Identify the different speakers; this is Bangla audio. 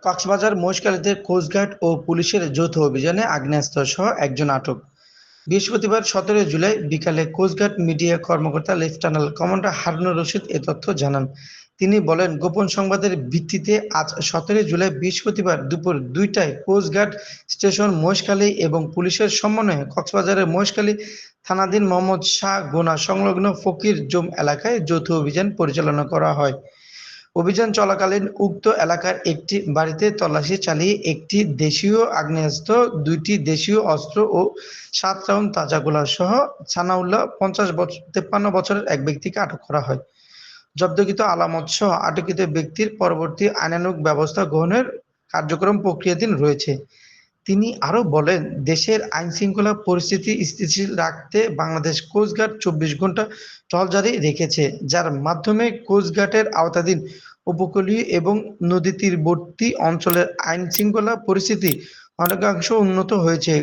Speaker 1: কক্সবাজার মহেশখালীতে কোস্টগার্ড ও পুলিশের যৌথ অভিযানে আগ্নেয়াস্ত্রসহ একজন আটক। বৃহস্পতিবার ১৭ জুলাই বিকালে কোস্টগার্ড মিডিয়া কর্মকর্তা লেফটেন্যান্ট কমান্ডার হারুনুর রশিদ এ তথ্য জানান। তিনি বলেন, গোপন সংবাদের ভিত্তিতে আজ ১৭ জুলাই বৃহস্পতিবার দুপুর ২টায় কোস্টগার্ড স্টেশন মহেশখালী এবং পুলিশের সমন্বয়ে কক্সবাজারের মহেশখালী থানাধীন মোহাম্মদ শাহ গোনা সংলগ্ন ফকির জোম এলাকায় যৌথ অভিযান পরিচালনা করা হয়। অভিযান চলাকালীন উক্ত এলাকার একটি বাড়িতে তল্লাশি চালিয়ে একটি দেশীয় আগ্নেয়াস্ত্র, ২টি দেশীয় অস্ত্র ও ৭ রাউন্ড তাজা গোলাসহ সানাউল্লাহ ৫৩ বছরের এক ব্যক্তিকে আটক করা হয়। জব্দকৃত আলামতসহ আটককৃত ব্যক্তির পরবর্তী আইনানুগ ব্যবস্থা গ্রহণের কার্যক্রম প্রক্রিয়াধীন রয়েছে। তিনি আরও বলেন, দেশের আইনশৃঙ্খলা পরিস্থিতি স্থিতিশীল রাখতে বাংলাদেশ কোস্টগার্ড ২৪ ঘণ্টা টহল জারি রেখেছে, যার মাধ্যমে কোস্টগার্ডের আওতাধীন উপকূলীয় এবং নদীতীরবর্তী অঞ্চলের আইনশৃঙ্খলা পরিস্থিতি অনেকাংশ উন্নত হয়েছে।